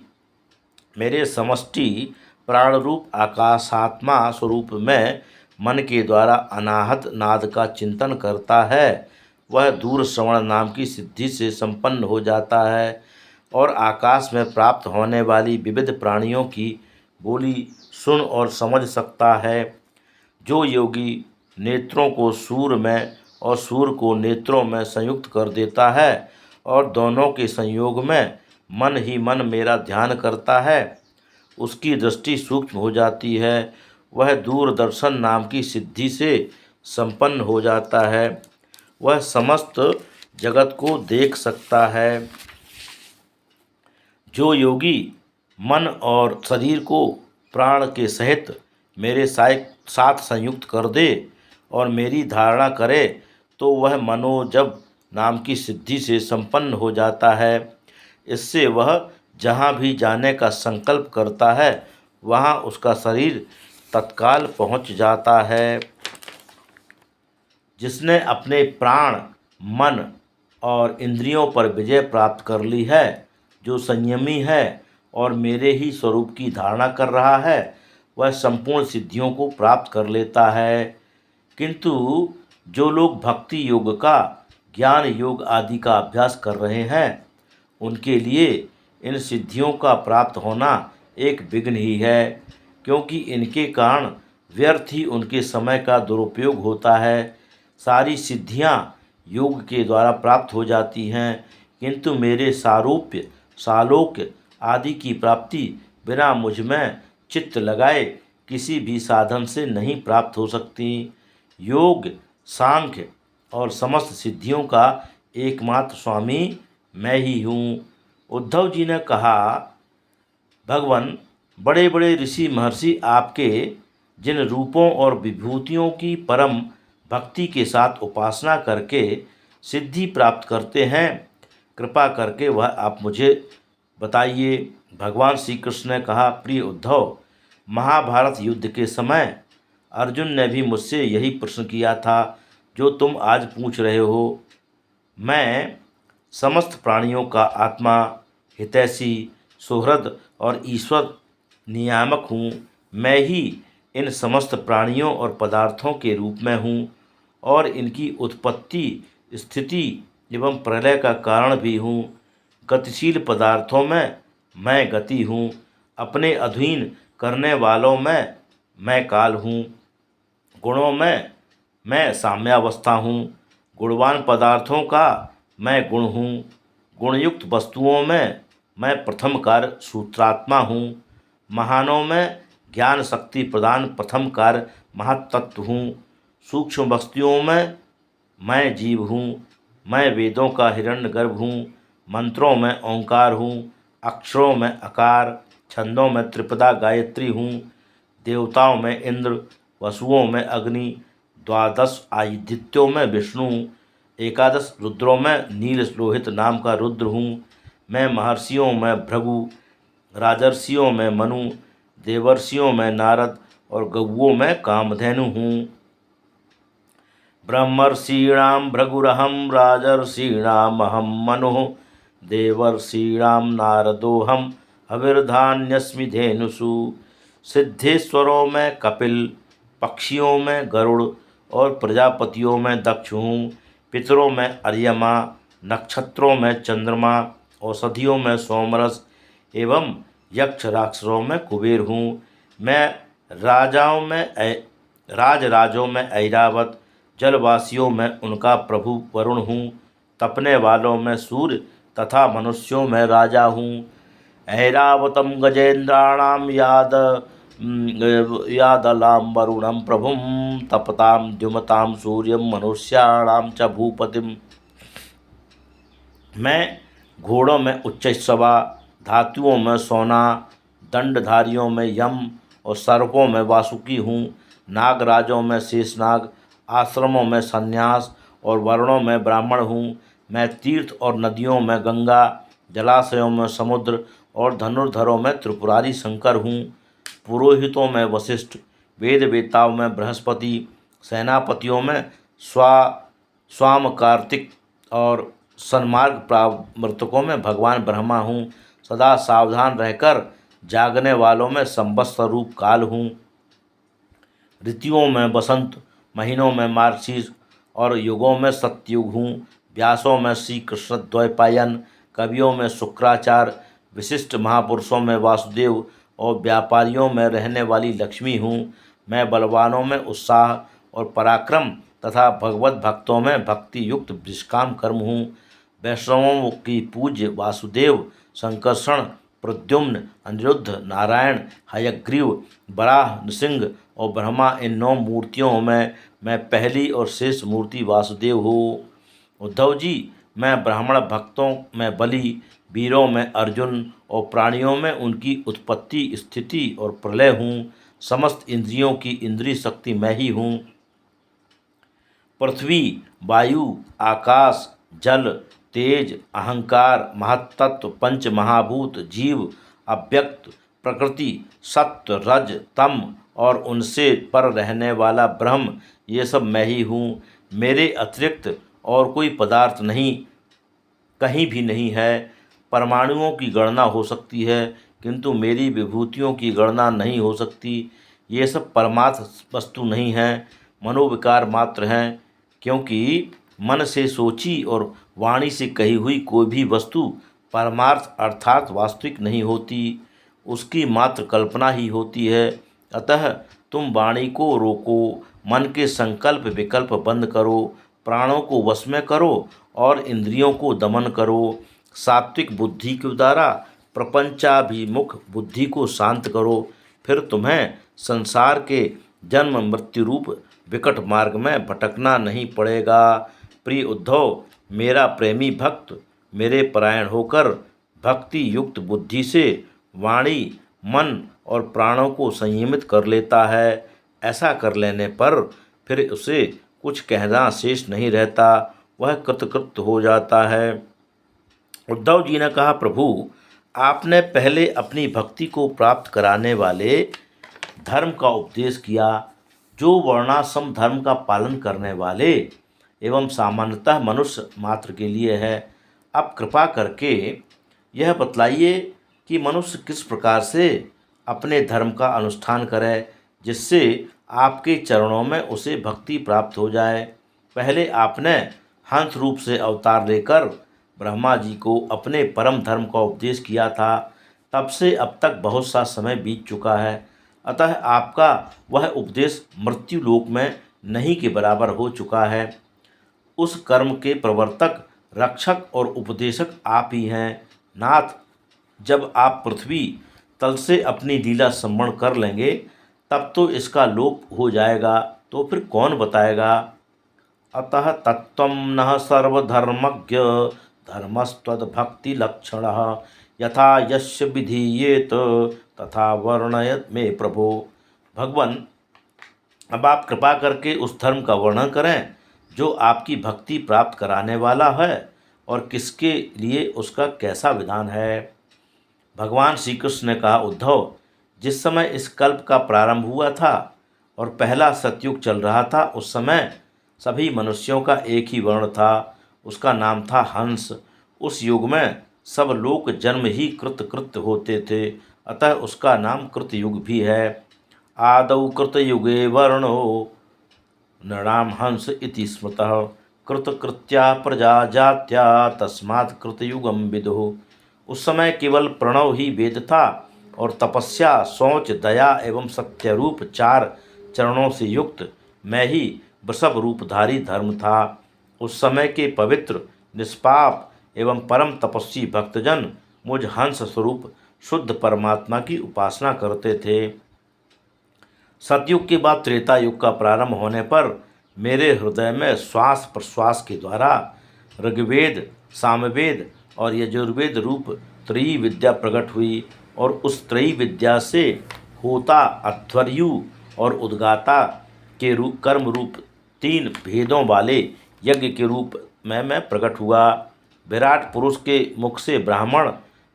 मेरे समष्टि प्राण रूप आकाशात्मा स्वरूप में मन के द्वारा अनाहत नाद का चिंतन करता है, वह दूर श्रवण नाम की सिद्धि से संपन्न हो जाता है और आकाश में प्राप्त होने वाली विविध प्राणियों की बोली सुन और समझ सकता है। जो योगी नेत्रों को सूर में और सूर को नेत्रों में संयुक्त कर देता है और दोनों के संयोग में मन ही मन मेरा ध्यान करता है, उसकी दृष्टि सूक्ष्म हो जाती है, वह दूरदर्शन नाम की सिद्धि से संपन्न हो जाता है, वह समस्त जगत को देख सकता है। जो योगी मन और शरीर को प्राण के सहित मेरे साथ संयुक्त कर दे और मेरी धारणा करे, तो वह मनोजब नाम की सिद्धि से संपन्न हो जाता है। इससे वह जहाँ भी जाने का संकल्प करता है वहाँ उसका शरीर तत्काल पहुँच जाता है। जिसने अपने प्राण मन और इंद्रियों पर विजय प्राप्त कर ली है, जो संयमी है और मेरे ही स्वरूप की धारणा कर रहा है, वह संपूर्ण सिद्धियों को प्राप्त कर लेता है। किंतु जो लोग भक्ति योग का ज्ञान योग आदि का अभ्यास कर रहे हैं, उनके लिए इन सिद्धियों का प्राप्त होना एक विघ्न ही है, क्योंकि इनके कारण व्यर्थ ही उनके समय का दुरुपयोग होता है। सारी सिद्धियां योग के द्वारा प्राप्त हो जाती हैं, किंतु मेरे सारूप्य सालोक्य आदि की प्राप्ति बिना मुझ में चित्त लगाए किसी भी साधन से नहीं प्राप्त हो सकती। योग सांख्य और समस्त सिद्धियों का एकमात्र स्वामी मैं ही हूँ। उद्धव जी ने कहा, भगवान, बड़े बड़े ऋषि महर्षि आपके जिन रूपों और विभूतियों की परम भक्ति के साथ उपासना करके सिद्धि प्राप्त करते हैं, कृपा करके वह आप मुझे बताइए। भगवान श्री कृष्ण ने कहा, प्रिय उद्धव, महाभारत युद्ध के समय अर्जुन ने भी मुझसे यही प्रश्न किया था जो तुम आज पूछ रहे हो। मैं समस्त प्राणियों का आत्मा, हितैषी, सुहृद और ईश्वर नियामक हूँ। मैं ही इन समस्त प्राणियों और पदार्थों के रूप में हूँ और इनकी उत्पत्ति स्थिति एवं प्रलय का कारण भी हूँ। गतिशील पदार्थों में मैं गति हूँ, अपने अधीन करने वालों में मैं काल हूँ, गुणों में मैं साम्यावस्था हूँ, गुणवान पदार्थों का मैं गुण हूँ, गुणयुक्त वस्तुओं में मैं प्रथम कार्य सूत्रात्मा हूँ, महानों में ज्ञान शक्ति प्रदान प्रथम कार्य महातत्व हूँ, सूक्ष्म वस्तुओं में मैं जीव हूँ, मैं वेदों का हिरण्यगर्भ हूँ, मंत्रों में ओंकार हूँ, अक्षरों में अकार, छंदों में त्रिपदा गायत्री हूँ, देवताओं में इंद्र, वसुओं में अग्नि, द्वादश आदित्यों में विष्णु, एकादश रुद्रों में नील लोहित नाम का रुद्र हूँ। मैं महर्षियों में भृगु, राजर्षियों में मनु, देवर्षियों में नारद और गौओं में कामधेनु हूँ। ब्रह्मर्षीणां भृगुरहं, राजर्षीणामहं मनुः, देवर्षीणां नारदोऽहं, हविर्धान्यस्मि धेनुषु। सिद्धेश्वरों में कपिल, पक्षियों में गरुड़ और प्रजापतियों में दक्ष हूँ। पितरों में अर्यमा, नक्षत्रों में चंद्रमा, औषधियों में सोमरस एवं यक्ष राक्षसों में कुबेर हूँ। मैं राजराजों में ऐरावत, जलवासियों में उनका प्रभु वरुण हूँ। तपने वालों में सूर्य तथा मनुष्यों में राजा हूँ। ऐरावतम गजेन्द्राणाम यादलाम वरुणम प्रभुम, तपताम द्युमताम सूर्यम मनुष्याणाम च भूपतिम। मैं घोड़ों में उच्चैःस्रवा, धातुओं में सोना, दंडधारियों में यम और सर्पों में वासुकी हूँ। नागराजों में शेषनाग, आश्रमों में संन्यास और वर्णों में ब्राह्मण हूँ। मैं तीर्थ और नदियों में गंगा, जलाशयों में समुद्र और धनुर्धरों में त्रिपुरारी शंकर हूँ। पुरोहितों में वशिष्ठ, वेद वेताओं में बृहस्पति, सेनापतियों में स्वाम कार्तिक और सन्मार्ग प्रवर्तकों में भगवान ब्रह्मा हूँ। सदा सावधान रहकर जागने वालों में संवत्सर रूप काल हूँ। ऋतुओं में बसंत, महीनों में मार्गशीर्ष और युगों में सतयुग हूँ। व्यासों में श्री कृष्ण द्वैपायन, कवियों में शुक्राचार्य, विशिष्ट महापुरुषों में वासुदेव और व्यापारियों में रहने वाली लक्ष्मी हूँ। मैं बलवानों में उत्साह और पराक्रम तथा भगवत भक्तों में भक्ति युक्त निष्काम कर्म हूँ। वैष्णवों की पूज्य वासुदेव, संकर्षण, प्रद्युम्न, अनिरुद्ध, नारायण, हयग्रीव, वराह, नृसिंह और ब्रह्मा, इन 9 मूर्तियों में मैं पहली और शेष मूर्ति वासुदेव हूँ। उद्धव जी, मैं ब्राह्मण भक्तों में बलि, वीरों में अर्जुन और प्राणियों में उनकी उत्पत्ति, स्थिति और प्रलय हूँ। समस्त इंद्रियों की इंद्रिय शक्ति मैं ही हूँ। पृथ्वी, वायु, आकाश, जल, तेज, अहंकार, महत्तत्व, पंच महाभूत, जीव, अव्यक्त, प्रकृति, सत्व, रज, तम और उनसे पर रहने वाला ब्रह्म, ये सब मैं ही हूँ। मेरे अतिरिक्त और कोई पदार्थ नहीं, कहीं भी नहीं है। परमाणुओं की गणना हो सकती है, किंतु मेरी विभूतियों की गणना नहीं हो सकती। ये सब परमार्थ वस्तु नहीं हैं, मनोविकार मात्र हैं, क्योंकि मन से सोची और वाणी से कही हुई कोई भी वस्तु परमार्थ अर्थात वास्तविक नहीं होती, उसकी मात्र कल्पना ही होती है। अतः तुम वाणी को रोको, मन के संकल्प विकल्प बंद करो, प्राणों को वश में करो और इंद्रियों को दमन करो। सात्विक बुद्धि के द्वारा प्रपंचाभिमुख बुद्धि को शांत करो, फिर तुम्हें संसार के जन्म मृत्यु रूप विकट मार्ग में भटकना नहीं पड़ेगा। प्रिय उद्धव, मेरा प्रेमी भक्त मेरे परायण होकर भक्ति युक्त बुद्धि से वाणी, मन और प्राणों को संयमित कर लेता है। ऐसा कर लेने पर फिर उसे कुछ कहना शेष नहीं रहता, वह कृतकृत्य हो जाता है। उद्धव जी ने कहा, प्रभु, आपने पहले अपनी भक्ति को प्राप्त कराने वाले धर्म का उपदेश किया, जो वर्णाश्रम धर्म का पालन करने वाले एवं सामान्यतः मनुष्य मात्र के लिए है। अब कृपा करके यह बतलाइए कि मनुष्य किस प्रकार से अपने धर्म का अनुष्ठान करे, जिससे आपके चरणों में उसे भक्ति प्राप्त हो जाए। पहले आपने हंस रूप से अवतार लेकर ब्रह्मा जी को अपने परम धर्म का उपदेश किया था, तब से अब तक बहुत सा समय बीत चुका है। अतः आपका वह उपदेश मृत्यु लोक में नहीं के बराबर हो चुका है। उस कर्म के प्रवर्तक, रक्षक और उपदेशक आप ही हैं। नाथ, जब आप पृथ्वी तल से अपनी लीला संवरण कर लेंगे, तब तो इसका लोप हो जाएगा, तो फिर कौन बताएगा। अतः तत्त्वं नः सर्वधर्मज्ञ धर्मस्त्वद्भक्तिलक्षणः यथा यस्य विधीयेत तथा वर्णयत मे प्रभो। भगवान, अब आप कृपा करके उस धर्म का वर्णन करें जो आपकी भक्ति प्राप्त कराने वाला है और किसके लिए उसका कैसा विधान है। भगवान श्री कृष्ण ने कहा, उद्धव, जिस समय इस कल्प का प्रारंभ हुआ था और पहला सतयुग चल रहा था, उस समय सभी मनुष्यों का एक ही वर्ण था, उसका नाम था हंस। उस युग में सब लोग जन्म ही कृतकृत्य होते थे, अतः उसका नाम कृतयुग भी है। आदौ कृतयुगे वर्णो नृणाम हंस इति स्मृतः कृतकृत्या प्रजा जात्या तस्मात् कृतयुगम विदुः। उस समय केवल प्रणव ही वेद था और तपस्या, शौच, दया एवं सत्यरूप 4 चरणों से युक्त मैं ही वृषभ रूपधारी धर्म था। उस समय के पवित्र, निष्पाप एवं परम तपस्वी भक्तजन मुझ हंस स्वरूप शुद्ध परमात्मा की उपासना करते थे। सतयुग के बाद त्रेता युग का प्रारंभ होने पर मेरे हृदय में श्वास प्रश्वास के द्वारा ऋग्वेद, सामवेद और यजुर्वेद रूप त्रयी विद्या प्रकट हुई और उस त्रयी विद्या से होता, अध्वर्यु और उद्गाता के रूप कर्म रूप 3 भेदों वाले यज्ञ के रूप में मैं प्रकट हुआ। विराट पुरुष के मुख से ब्राह्मण,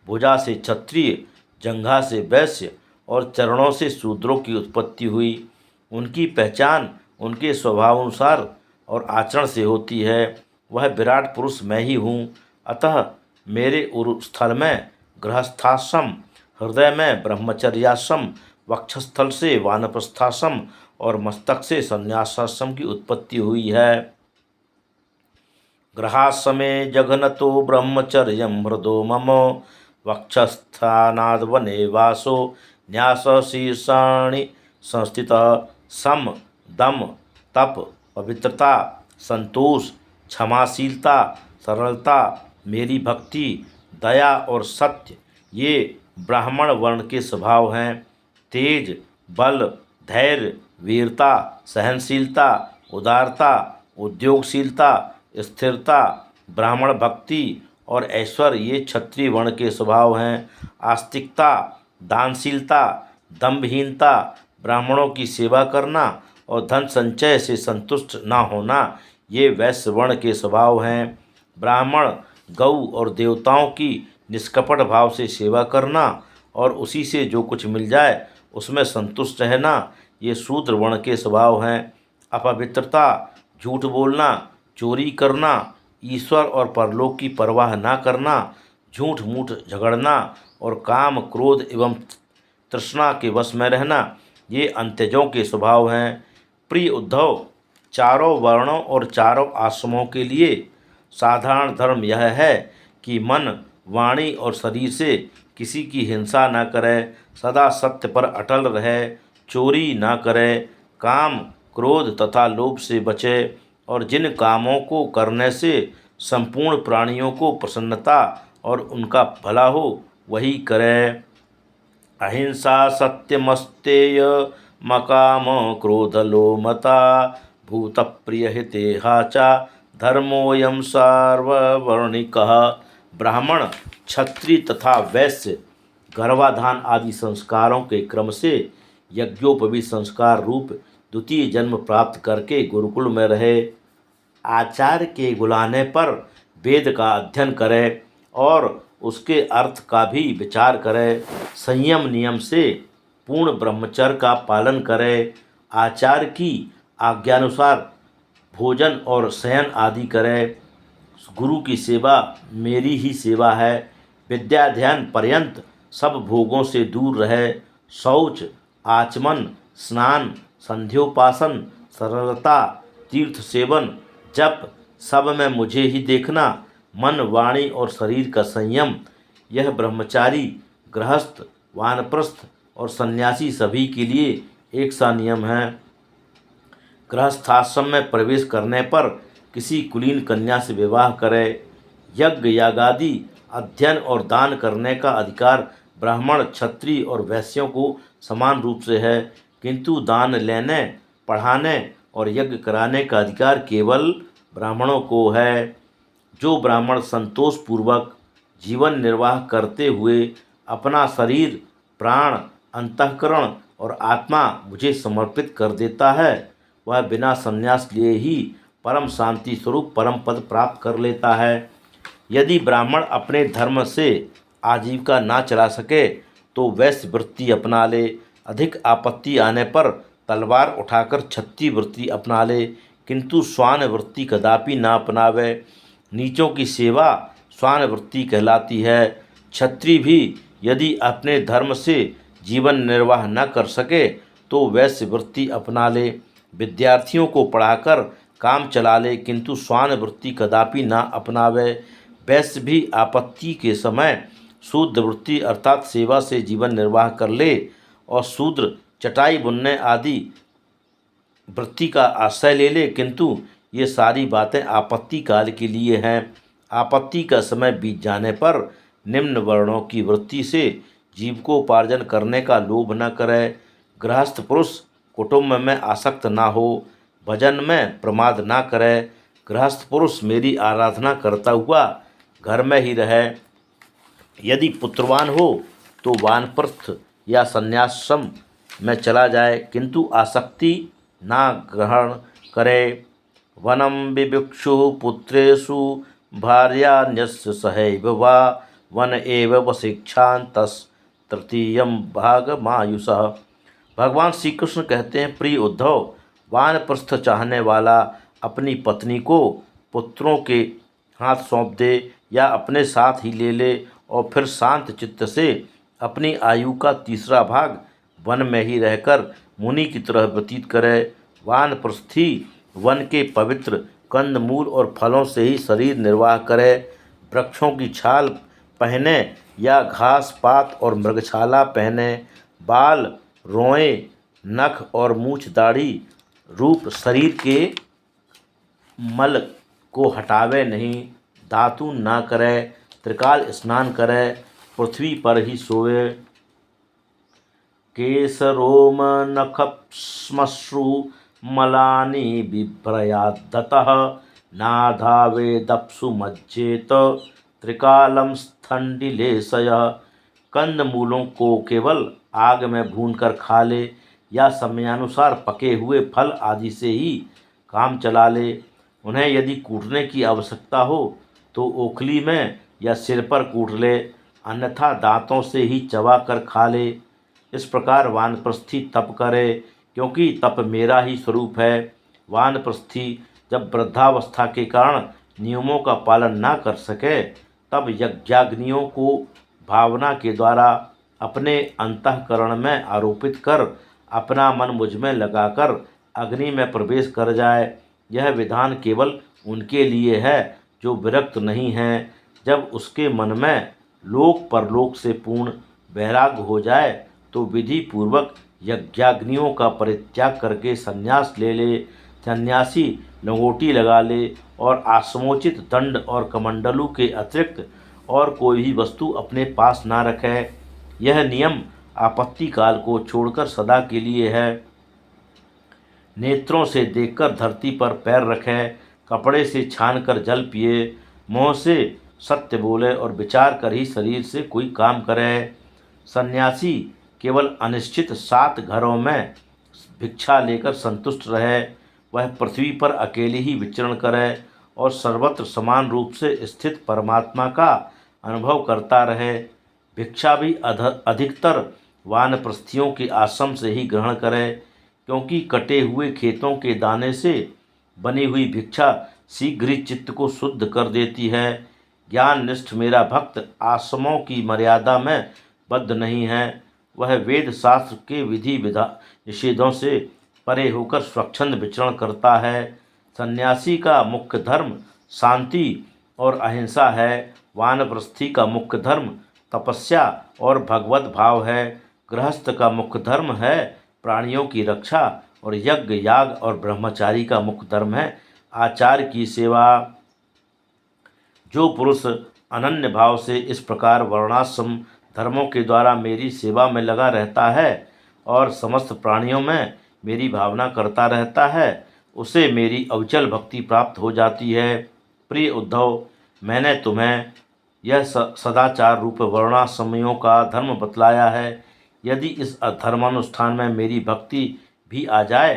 भुजा से क्षत्रिय, जंघा से वैश्य और चरणों से शूद्रों की उत्पत्ति हुई। उनकी पहचान उनके स्वभावानुसार और आचरण से होती है। वह विराट पुरुष मैं ही हूँ। अतः मेरे उरुस्थल में गृहस्थाश्रम, हृदय में ब्रह्मचर्याश्रम, वक्षस्थल से वानप्रस्थाश्रम और मस्तक से संन्यासाश्रम की उत्पत्ति हुई है। गृहाश्रमे जघनतो ब्रह्मचर्यं हृदो मम वक्षस्थानाद् वने वासो न्यास शीर्षाणि संस्थितः सम, दम, तप, पवित्रता, संतोष, क्षमाशीलता, सरलता, मेरी भक्ति, दया और सत्य ये ब्राह्मण वर्ण के स्वभाव हैं। तेज, बल, धैर्य, वीरता, सहनशीलता, उदारता, उद्योगशीलता, स्थिरता, ब्राह्मण भक्ति और ऐश्वर्य ये क्षत्रिय वर्ण के स्वभाव हैं। आस्तिकता, दानशीलता, दंभहीनता, ब्राह्मणों की सेवा करना और धन संचय से संतुष्ट न होना ये वैश्य वर्ण के स्वभाव हैं। ब्राह्मण गौ और देवताओं की निष्कपट भाव से सेवा करना और उसी से जो कुछ मिल जाए उसमें संतुष्ट रहना ये शूद्र वर्ण के स्वभाव हैं। अपवित्रता, झूठ बोलना, चोरी करना, ईश्वर और परलोक की परवाह ना करना, झूठ मूठ झगड़ना और काम, क्रोध एवं तृष्णा के वश में रहना ये अंत्यजों के स्वभाव हैं। प्रिय उद्धव, चारों वर्णों और चारों आश्रमों के लिए साधारण धर्म यह है कि मन, वाणी और शरीर से किसी की हिंसा न करे, सदा सत्य पर अटल रहे, चोरी न करे, काम, क्रोध तथा लोभ से बचे और जिन कामों को करने से संपूर्ण प्राणियों को प्रसन्नता और उनका भला हो वही करे। अहिंसा, सत्यमस्तेय, मकाम, क्रोध, लोमता, भूतप्रियहितेहा च धर्मोऽयं सार्ववर्णिकः। ब्राह्मण, क्षत्रिय तथा वैश्य गर्भाधान आदि संस्कारों के क्रम से यज्ञोपवीत संस्कार रूप द्वितीय जन्म प्राप्त करके गुरुकुल में रहे, आचार्य के बुलाने पर वेद का अध्ययन करे और उसके अर्थ का भी विचार करे, संयम नियम से पूर्ण ब्रह्मचर्य का पालन करे, आचार्य की आज्ञानुसार भोजन और शयन आदि करे। गुरु की सेवा मेरी ही सेवा है। विद्याध्ययन पर्यंत सब भोगों से दूर रहे, शौच, आचमन, स्नान, संध्योपासन, सरलता, तीर्थ सेवन, जप सब में मुझे ही देखना, मन, वाणी और शरीर का संयम यह ब्रह्मचारी, गृहस्थ, वानप्रस्थ और सन्यासी सभी के लिए एक सा नियम है। गृहस्थाश्रम में प्रवेश करने पर किसी कुलीन कन्या से विवाह करे। यज्ञ, यागादि, अध्ययन और दान करने का अधिकार ब्राह्मण, क्षत्रिय और वैश्यों को समान रूप से है, किंतु दान लेने, पढ़ाने और यज्ञ कराने का अधिकार केवल ब्राह्मणों को है। जो ब्राह्मण संतोषपूर्वक जीवन निर्वाह करते हुए अपना शरीर, प्राण, अंतःकरण और आत्मा मुझे समर्पित कर देता है, वह बिना संन्यास लिए ही परम शांति स्वरूप परम पद प्राप्त कर लेता है। यदि ब्राह्मण अपने धर्म से आजीविका ना चला सके तो वैश्य वृत्ति अपना ले। अधिक आपत्ति आने पर तलवार उठाकर क्षत्रिय वृत्ति अपना ले, किंतु श्वान वृत्ति कदापि ना अपनावे। नीचों की सेवा श्वान वृत्ति कहलाती है। क्षत्रिय भी यदि अपने धर्म से जीवन निर्वाह न कर सके तो वैश्य वृत्ति अपना ले। विद्यार्थियों को पढ़ाकर काम चला ले, किंतु श्वान वृत्ति कदापि ना अपनावे। वैश्य भी आपत्ति के समय शूद्र वृत्ति अर्थात सेवा से जीवन निर्वाह कर ले और शूद्र चटाई बुनने आदि वृत्ति का आश्रय ले ले, किंतु ये सारी बातें आपत्ति काल के लिए हैं। आपत्ति का समय बीत जाने पर निम्न वर्णों की वृत्ति से जीविकोपार्जन करने का लोभ न करे। गृहस्थ पुरुष कुटुंब में आसक्त ना हो, भजन में प्रमाद ना करे। गृहस्थ पुरुष मेरी आराधना करता हुआ घर में ही रहे। यदि पुत्रवान हो तो वानप्रस्थ या संन्यासम में चला जाए, किंतु आसक्ति ना ग्रहण करे। वनम विभिक्षु पुत्रेषु भार्यान्यस्य सहैव वा वन एव वशिक्षान्तस् तृतीयं भागमायुषः। भगवान श्री कृष्ण कहते हैं, प्रिय उद्धव, वानप्रस्थ चाहने वाला अपनी पत्नी को पुत्रों के हाथ सौंप दे या अपने साथ ही ले ले और फिर शांत चित्त से अपनी आयु का तीसरा भाग वन में ही रहकर मुनि की तरह व्यतीत करे। वानप्रस्थी वन के पवित्र कंद मूल और फलों से ही शरीर निर्वाह करे। वृक्षों की छाल पहने या घास पात और मृगछाला पहने। बाल, रोएं, नख और मूछ दाढ़ी रूप शरीर के मल को हटावे नहीं। धातु ना करे। त्रिकाल स्नान करे। पृथ्वी पर ही सोए। केसरोम नखश्मश्रु मलानि बिभ्रयादतः नाधावेदप्सु मज्जेत त्रिकालम स्थंडिलेशयः। कंद मूलों को केवल आग में भूनकर खा ले या समयानुसार पके हुए फल आदि से ही काम चला ले। उन्हें यदि कूटने की आवश्यकता हो तो ओखली में या सिर पर कूट ले, अन्यथा दांतों से ही चबा कर खा ले। इस प्रकार वानप्रस्थी तप करे, क्योंकि तप मेरा ही स्वरूप है। वानप्रस्थी जब वृद्धावस्था के कारण नियमों का पालन ना कर सके, तब यज्ञाग्नियों को भावना के द्वारा अपने अंतःकरण में आरोपित कर अपना मन मुझ में लगाकर अग्नि में प्रवेश कर जाए। यह विधान केवल उनके लिए है जो विरक्त नहीं हैं। जब उसके मन में लोक परलोक से पूर्ण वैराग्य हो जाए तो विधि पूर्वक यज्ञाग्नियों का परित्याग करके संन्यास ले ले। सन्यासी लंगोटी लगा ले और आश्रमोचित दंड और कमंडलू के अतिरिक्त और कोई भी वस्तु अपने पास ना रखे। यह नियम आपत्ति काल को छोड़कर सदा के लिए है। नेत्रों से देखकर धरती पर पैर रखे, कपड़े से छान कर जल पिए, मुँह से सत्य बोले और विचार कर ही शरीर से कोई काम करे। सन्यासी केवल अनिश्चित 7 घरों में भिक्षा लेकर संतुष्ट रहे। वह पृथ्वी पर अकेले ही विचरण करे और सर्वत्र समान रूप से स्थित परमात्मा का अनुभव करता रहे। भिक्षा भी अधिकतर वानप्रस्थियों के आश्रम से ही ग्रहण करे, क्योंकि कटे हुए खेतों के दाने से बनी हुई भिक्षा शीघ्र ही चित्त को शुद्ध कर देती है। ज्ञाननिष्ठ मेरा भक्त आश्रमों की मर्यादा में बद्ध नहीं है। वह वेद शास्त्र के विधि निषेधों से परे होकर स्वच्छंद विचरण करता है। सन्यासी का मुख्य धर्म शांति और अहिंसा है। वानप्रस्थी का मुख्य धर्म तपस्या और भगवत भाव है। गृहस्थ का मुख्य धर्म है प्राणियों की रक्षा और यज्ञ याग और ब्रह्मचारी का मुख्य धर्म है आचार्य की सेवा। जो पुरुष अनन्य भाव से इस प्रकार वर्णाश्रम धर्मों के द्वारा मेरी सेवा में लगा रहता है और समस्त प्राणियों में मेरी भावना करता रहता है, उसे मेरी अविचल भक्ति प्राप्त हो जाती है। प्रिय उद्धव, मैंने तुम्हें यह सदाचार रूप वर्णाश्रमियों का धर्म बतलाया है। यदि इस धर्मानुष्ठान में मेरी भक्ति भी आ जाए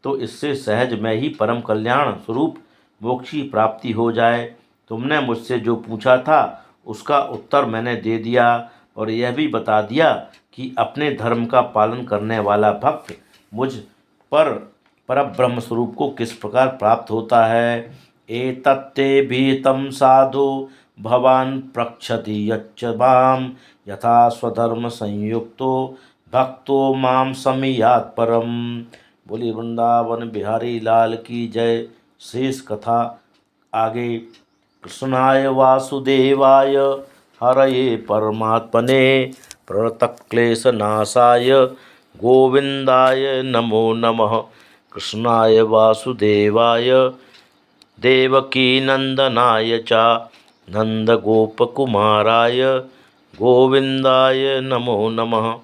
तो इससे सहज में ही परम कल्याण स्वरूप मोक्ष की प्राप्ति हो जाए। तुमने मुझसे जो पूछा था उसका उत्तर मैंने दे दिया और यह भी बता दिया कि अपने धर्म का पालन करने वाला भक्त मुझ पर परब्रह्म स्वरूप को किस प्रकार प्राप्त होता है। एतत्ते भीतम साधु भवान प्रक्षति यच्च माम यथा स्वधर्म संयुक्तो भक्तो माम समियात परम। बोली वृंदावन बिहारी लाल की जय। शेष कथा आगे। कृष्णाय वासुदेवाय हरये परमात्मने प्रणतक्लेशनाशाय गोविंदाय नमो नमः। कृष्णाय वासुदेवाय देवकीनंदनाय च नंदगोपकुमाराय गोविंदाय नमो नमः।